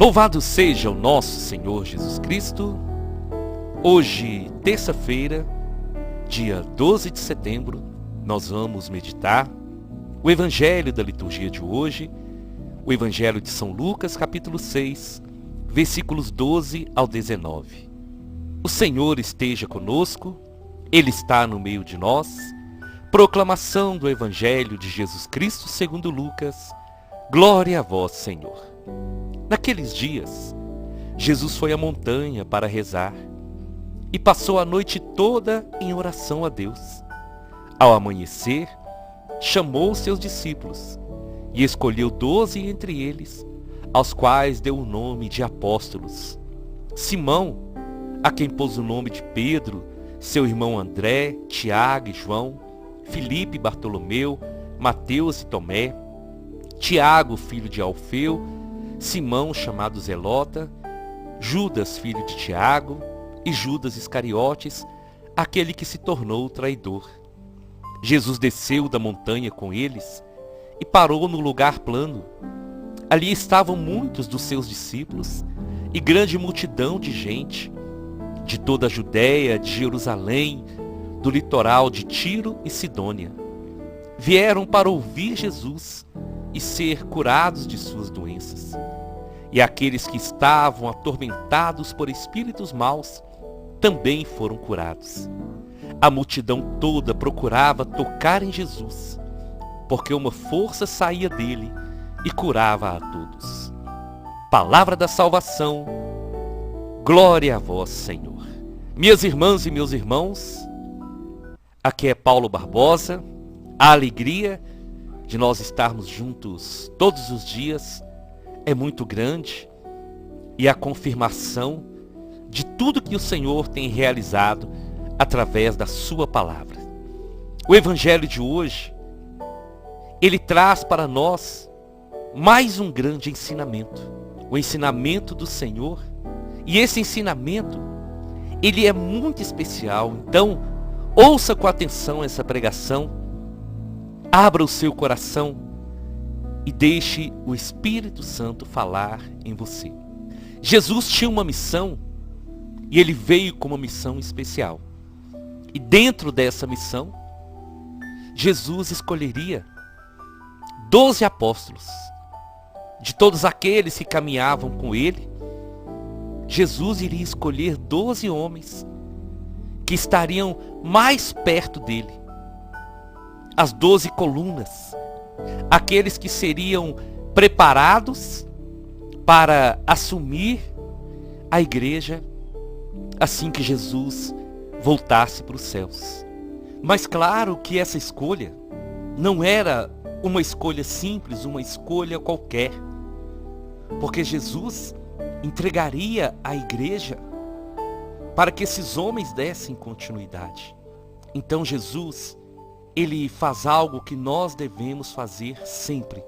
Louvado seja o nosso Senhor Jesus Cristo. Hoje, terça-feira, dia 12 de setembro, nós vamos meditar o Evangelho da liturgia de hoje, o Evangelho de São Lucas, capítulo 6, versículos 12 ao 19. O Senhor esteja conosco, Ele está no meio de nós. Proclamação do Evangelho de Jesus Cristo segundo Lucas. Glória a vós, Senhor. Naqueles dias, Jesus foi à montanha para rezar e passou a noite toda em oração a Deus. Ao amanhecer, chamou seus discípulos e escolheu 12 entre eles, aos quais deu o nome de apóstolos. Simão, a quem pôs o nome de Pedro, seu irmão André, Tiago e João, Filipe e Bartolomeu, Mateus e Tomé, Tiago, filho de Alfeu, Simão, chamado Zelota, Judas, filho de Tiago, e Judas Iscariotes, aquele que se tornou traidor. Jesus desceu da montanha com eles e parou no lugar plano. Ali estavam muitos dos seus discípulos e grande multidão de gente, de toda a Judéia, de Jerusalém, do litoral de Tiro e Sidônia. Vieram para ouvir Jesus e ser curados de suas doenças. E aqueles que estavam atormentados por espíritos maus também foram curados. A multidão toda procurava tocar em Jesus, porque uma força saía dele e curava a todos. Palavra da salvação, glória a vós, Senhor. Minhas irmãs e meus irmãos, aqui é Paulo Barbosa. A alegria de nós estarmos juntos todos os dias é muito grande, e a confirmação de tudo que o Senhor tem realizado através da sua palavra. O Evangelho de hoje, ele traz para nós mais um grande ensinamento, o ensinamento do Senhor, e esse ensinamento, ele é muito especial. Então, ouça com atenção essa pregação, abra o seu coração e deixe o Espírito Santo falar em você. Jesus tinha uma missão e ele veio com uma missão especial. E dentro dessa missão, Jesus escolheria 12 apóstolos. De todos aqueles que caminhavam com ele, Jesus iria escolher 12 homens que estariam mais perto dele. As 12 colunas, aqueles que seriam preparados para assumir a igreja assim que Jesus voltasse para os céus. Mas claro que essa escolha não era uma escolha simples, uma escolha qualquer, porque Jesus entregaria a igreja para que esses homens dessem continuidade. Então Jesus, ele faz algo que nós devemos fazer sempre,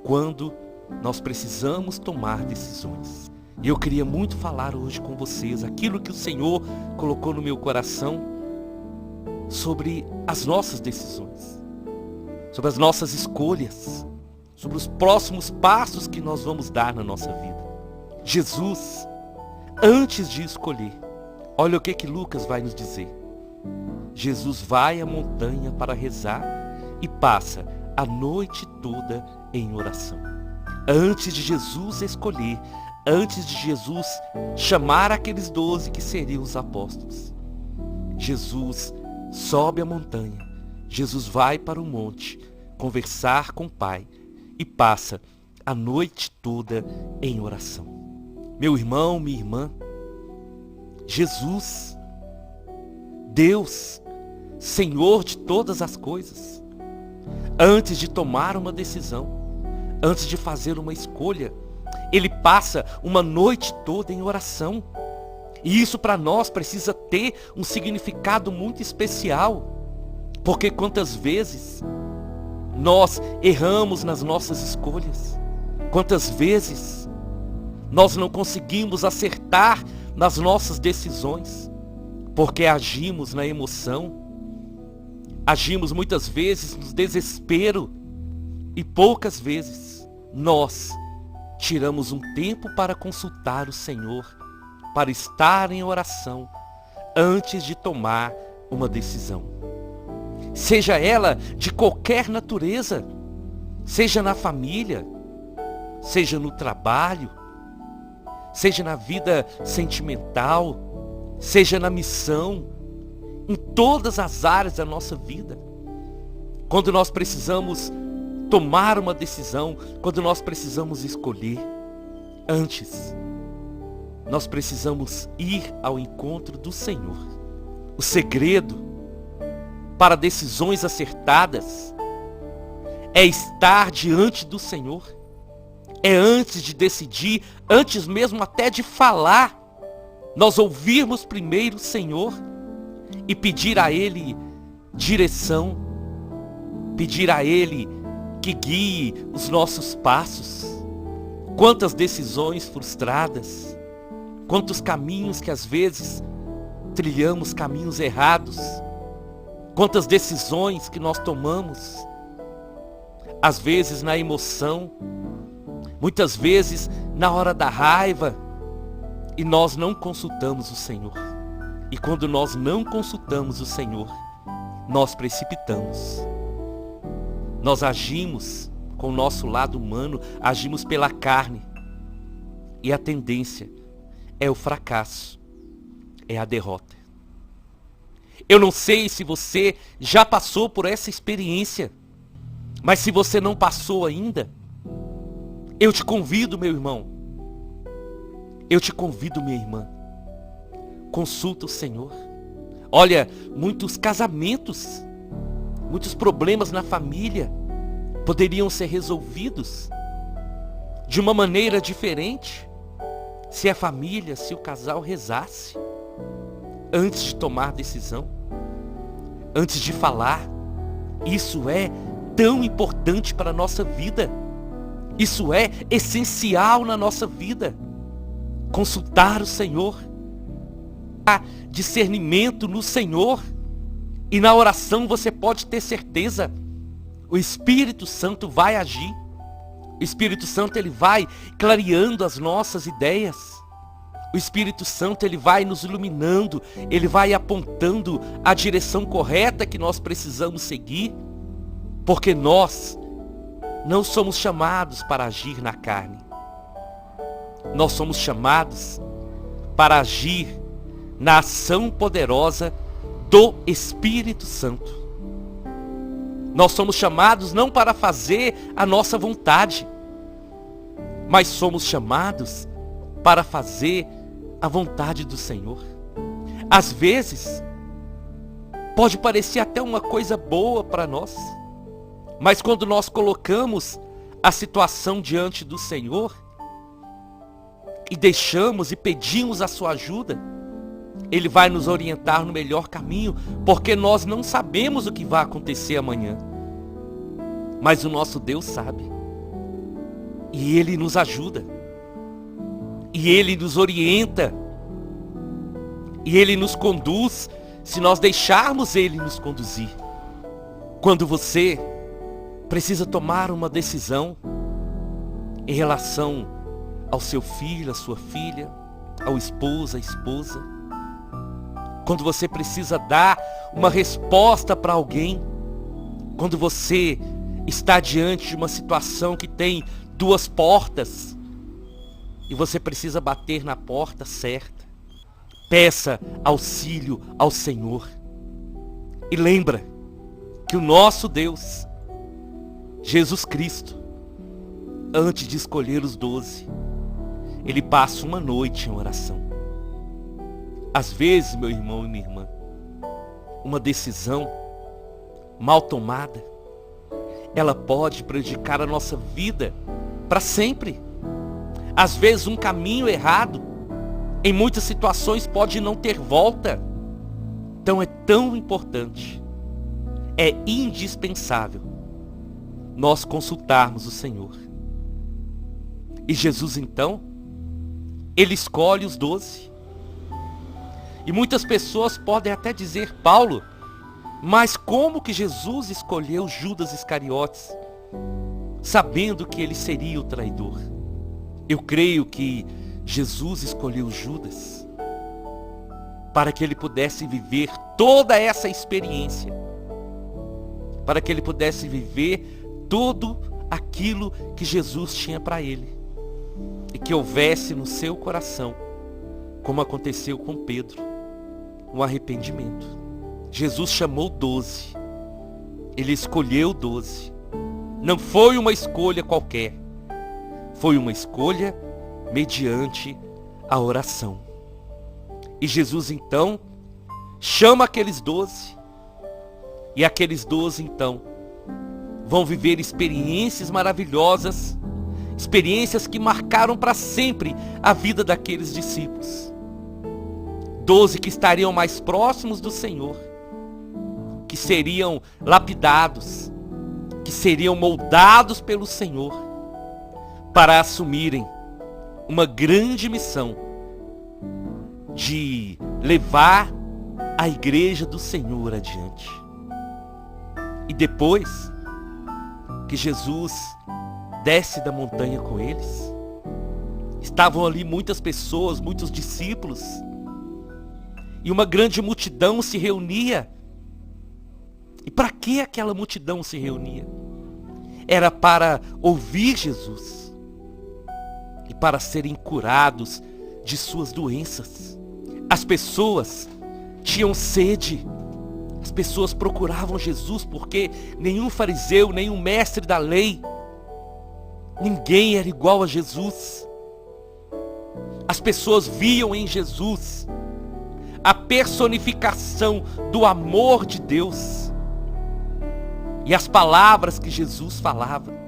quando nós precisamos tomar decisões. E eu queria muito falar hoje com vocês aquilo que o Senhor colocou no meu coração sobre as nossas decisões, sobre as nossas escolhas, sobre os próximos passos que nós vamos dar na nossa vida. Jesus, antes de escolher, olha o que Lucas vai nos dizer. Jesus vai à montanha para rezar e passa a noite toda em oração. Antes de Jesus escolher, antes de Jesus chamar aqueles 12 que seriam os apóstolos, Jesus sobe a montanha, Jesus vai para o monte conversar com o Pai e passa a noite toda em oração. Meu irmão, minha irmã, Jesus, Deus, Senhor de todas as coisas, antes de tomar uma decisão, antes de fazer uma escolha, ele passa uma noite toda em oração. E isso para nós precisa ter um significado muito especial, porque quantas vezes nós erramos nas nossas escolhas, quantas vezes nós não conseguimos acertar nas nossas decisões, porque agimos na emoção, agimos muitas vezes no desespero, e poucas vezes nós tiramos um tempo para consultar o Senhor, para estar em oração, antes de tomar uma decisão. Seja ela de qualquer natureza, seja na família, seja no trabalho, seja na vida sentimental, seja na missão, em todas as áreas da nossa vida. Quando nós precisamos tomar uma decisão, quando nós precisamos escolher, antes, nós precisamos ir ao encontro do Senhor. O segredo para decisões acertadas é estar diante do Senhor. É antes de decidir, antes mesmo até de falar, nós ouvirmos primeiro o Senhor e pedir a Ele direção, pedir a Ele que guie os nossos passos. Quantas decisões frustradas, quantos caminhos que às vezes trilhamos caminhos errados, quantas decisões que nós tomamos, às vezes na emoção, muitas vezes na hora da raiva, e nós não consultamos o Senhor. E quando nós não consultamos o Senhor, nós precipitamos. Nós agimos com o nosso lado humano, agimos pela carne. E a tendência é o fracasso, é a derrota. Eu não sei se você já passou por essa experiência, mas se você não passou ainda, eu te convido, meu irmão, eu te convido, minha irmã, consulta o Senhor. Olha, muitos casamentos, muitos problemas na família poderiam ser resolvidos de uma maneira diferente se a família, se o casal rezasse antes de tomar decisão, antes de falar. Isso é tão importante para a nossa vida. Isso é essencial na nossa vida. Consultar o Senhor, há discernimento no Senhor, e na oração você pode ter certeza, o Espírito Santo vai agir. O Espírito Santo, ele vai clareando as nossas ideias. O Espírito Santo, ele vai nos iluminando, ele vai apontando a direção correta que nós precisamos seguir, porque nós não somos chamados para agir na carne. Nós somos chamados para agir na ação poderosa do Espírito Santo. Nós somos chamados não para fazer a nossa vontade, mas somos chamados para fazer a vontade do Senhor. Às vezes, pode parecer até uma coisa boa para nós, mas quando nós colocamos a situação diante do Senhor e deixamos e pedimos a sua ajuda, Ele vai nos orientar no melhor caminho, porque nós não sabemos o que vai acontecer amanhã. Mas o nosso Deus sabe. E Ele nos ajuda. E Ele nos orienta. E Ele nos conduz, se nós deixarmos Ele nos conduzir. Quando você precisa tomar uma decisão em relação ao seu filho, à sua filha, ao esposo, à esposa, quando você precisa dar uma resposta para alguém, quando você está diante de uma situação que tem duas portas e você precisa bater na porta certa, peça auxílio ao Senhor. E lembra que o nosso Deus, Jesus Cristo, antes de escolher os 12, Ele passa uma noite em oração. Às vezes, meu irmão e minha irmã, uma decisão mal tomada, ela pode prejudicar a nossa vida para sempre. Às vezes um caminho errado, em muitas situações, pode não ter volta. Então é tão importante, é indispensável nós consultarmos o Senhor. E Jesus então, Ele escolhe os 12. E muitas pessoas podem até dizer: Paulo, mas como que Jesus escolheu Judas Iscariotes, sabendo que ele seria o traidor? Eu creio que Jesus escolheu Judas para que ele pudesse viver toda essa experiência, para que ele pudesse viver tudo aquilo que Jesus tinha para ele, e que houvesse no seu coração, como aconteceu com Pedro, um arrependimento. Jesus chamou 12, ele escolheu 12, não foi uma escolha qualquer, foi uma escolha mediante a oração. E Jesus então chama aqueles 12, e aqueles 12 então vão viver experiências maravilhosas, experiências que marcaram para sempre a vida daqueles discípulos. 12 que estariam mais próximos do Senhor, que seriam lapidados, que seriam moldados pelo Senhor para assumirem uma grande missão de levar a igreja do Senhor adiante. E depois que Jesus desce da montanha com eles, estavam ali muitas pessoas, muitos discípulos, e uma grande multidão se reunia. E para que aquela multidão se reunia? Era para ouvir Jesus e para serem curados de suas doenças. As pessoas tinham sede, as pessoas procuravam Jesus, porque nenhum fariseu, nenhum mestre da lei, ninguém era igual a Jesus. As pessoas viam em Jesus a personificação do amor de Deus. E as palavras que Jesus falava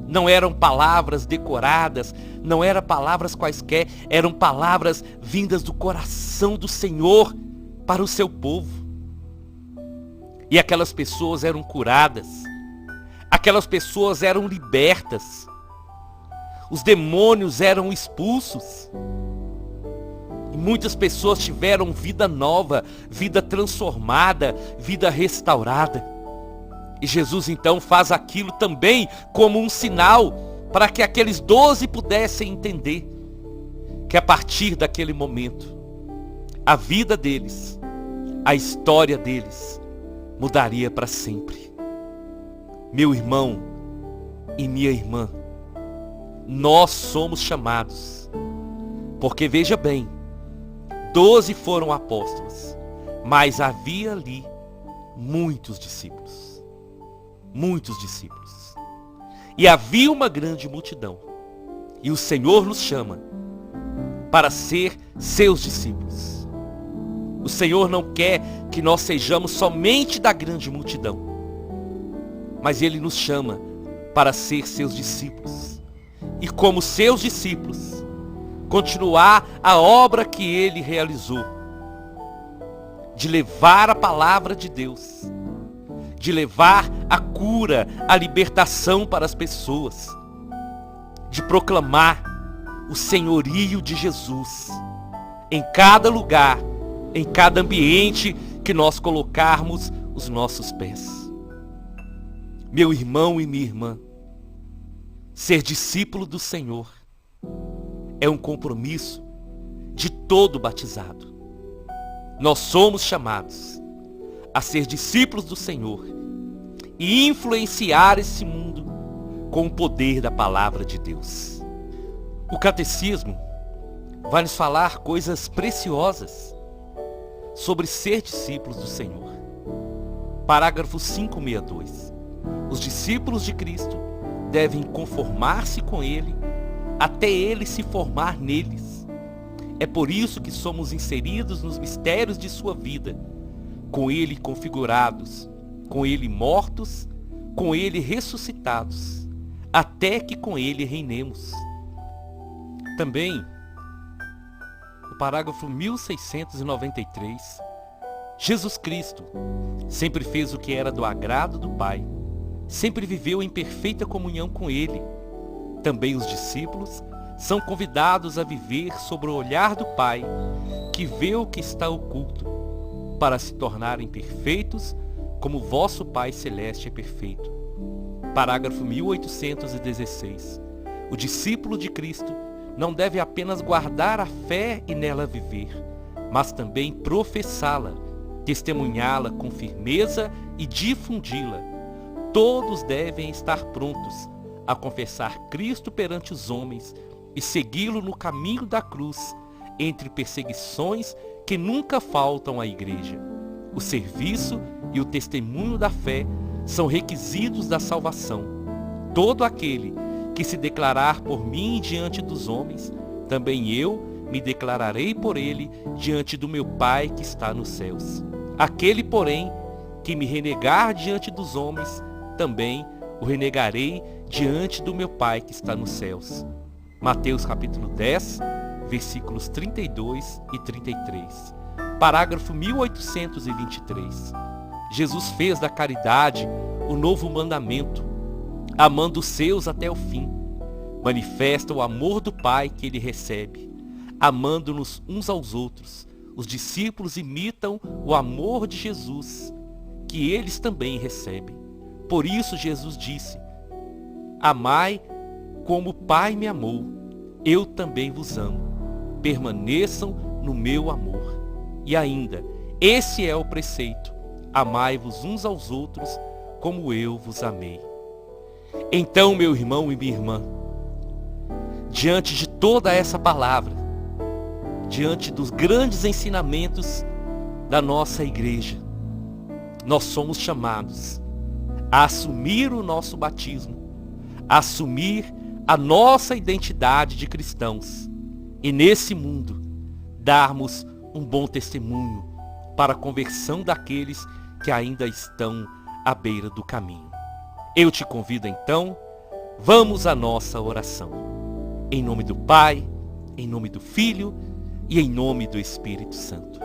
não eram palavras decoradas, não eram palavras quaisquer, eram palavras vindas do coração do Senhor para o seu povo. E aquelas pessoas eram curadas, aquelas pessoas eram libertas, os demônios eram expulsos, e muitas pessoas tiveram vida nova, vida transformada, vida restaurada. E Jesus então faz aquilo também como um sinal para que aqueles 12 pudessem entender que a partir daquele momento, a vida deles, a história deles mudaria para sempre. Meu irmão e minha irmã, nós somos chamados, porque veja bem, 12 foram apóstolos, mas havia ali muitos discípulos. Muitos discípulos. E havia uma grande multidão. E o Senhor nos chama para ser seus discípulos. O Senhor não quer que nós sejamos somente da grande multidão, mas Ele nos chama para ser seus discípulos. E como seus discípulos, continuar a obra que Ele realizou, de levar a palavra de Deus, de levar a cura, a libertação para as pessoas, de proclamar o senhorio de Jesus em cada lugar, em cada ambiente que nós colocarmos os nossos pés. Meu irmão e minha irmã, ser discípulo do Senhor é um compromisso de todo batizado. Nós somos chamados a ser discípulos do Senhor e influenciar esse mundo com o poder da palavra de Deus. O catecismo vai nos falar coisas preciosas sobre ser discípulos do Senhor. Parágrafo 562. Os discípulos de Cristo devem conformar-se com Ele até Ele se formar neles. É por isso que somos inseridos nos mistérios de sua vida, com Ele configurados, com Ele mortos, com Ele ressuscitados, até que com Ele reinemos. Também, o parágrafo 1693, Jesus Cristo sempre fez o que era do agrado do Pai, sempre viveu em perfeita comunhão com Ele. Também os discípulos são convidados a viver sob o olhar do Pai, que vê o que está oculto, para se tornarem perfeitos, como vosso Pai Celeste é perfeito. Parágrafo 1816. O discípulo de Cristo não deve apenas guardar a fé e nela viver, mas também professá-la, testemunhá-la com firmeza e difundi-la. Todos devem estar prontos a confessar Cristo perante os homens e segui-lo no caminho da cruz, entre perseguições que nunca faltam à igreja. O serviço e o testemunho da fé são requisitos da salvação. Todo aquele que se declarar por mim diante dos homens, também eu me declararei por ele diante do meu Pai que está nos céus. Aquele, porém, que me renegar diante dos homens, também o renegarei diante do meu Pai que está nos céus. Mateus capítulo 10, versículos 32 e 33. Parágrafo 1823. Jesus fez da caridade o novo mandamento, amando os seus até o fim. Manifesta o amor do Pai que ele recebe, amando-nos uns aos outros. Os discípulos imitam o amor de Jesus, que eles também recebem. Por isso Jesus disse: amai como o Pai me amou, eu também vos amo. Permaneçam no meu amor. E ainda, esse é o preceito: amai-vos uns aos outros como eu vos amei. Então, meu irmão e minha irmã, diante de toda essa palavra, diante dos grandes ensinamentos da nossa igreja, nós somos chamados a assumir o nosso batismo, a assumir a nossa identidade de cristãos e nesse mundo darmos um bom testemunho para a conversão daqueles que ainda estão à beira do caminho. Eu te convido então, vamos à nossa oração. Em nome do Pai, em nome do Filho e em nome do Espírito Santo.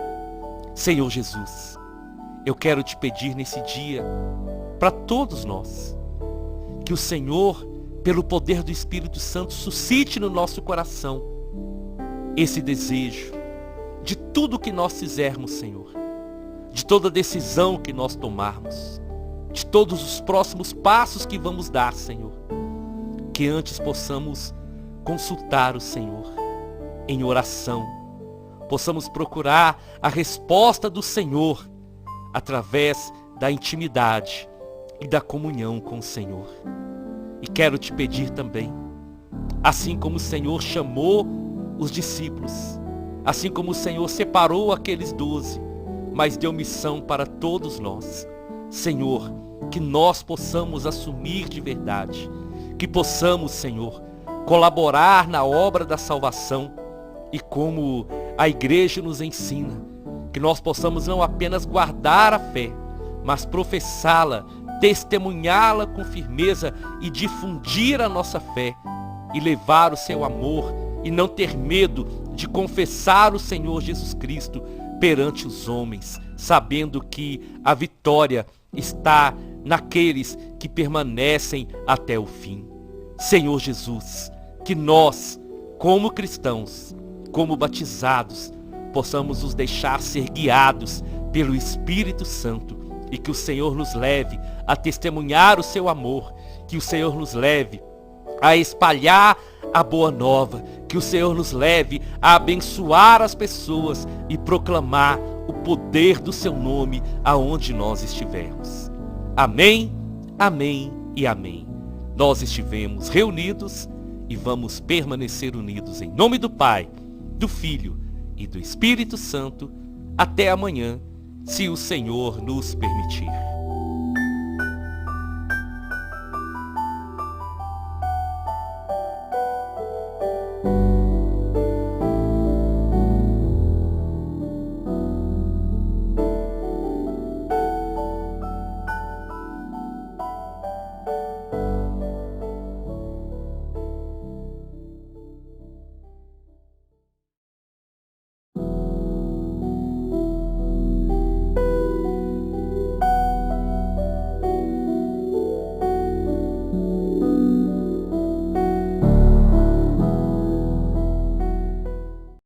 Senhor Jesus, eu quero te pedir nesse dia, para todos nós, que o Senhor, pelo poder do Espírito Santo, suscite no nosso coração esse desejo de tudo que nós fizermos, Senhor, de toda decisão que nós tomarmos, de todos os próximos passos que vamos dar, Senhor, que antes possamos consultar o Senhor em oração, possamos procurar a resposta do Senhor através da intimidade e da comunhão com o Senhor. E quero te pedir também, assim como o Senhor chamou os discípulos, assim como o Senhor separou aqueles 12, mas deu missão para todos nós, Senhor, que nós possamos assumir de verdade, que possamos, Senhor, colaborar na obra da salvação e como a igreja nos ensina, que nós possamos não apenas guardar a fé, mas professá-la, testemunhá-la com firmeza e difundir a nossa fé e levar o seu amor e não ter medo de confessar o Senhor Jesus Cristo perante os homens, sabendo que a vitória está naqueles que permanecem até o fim. Senhor Jesus, que nós, como cristãos, como batizados, possamos nos deixar ser guiados pelo Espírito Santo e que o Senhor nos leve a testemunhar o seu amor, que o Senhor nos leve a espalhar a boa nova, que o Senhor nos leve a abençoar as pessoas e proclamar o poder do seu nome aonde nós estivermos. Amém, amém e amém. Nós estivemos reunidos e vamos permanecer unidos em nome do Pai, do Filho e do Espírito Santo até amanhã, se o Senhor nos permitir.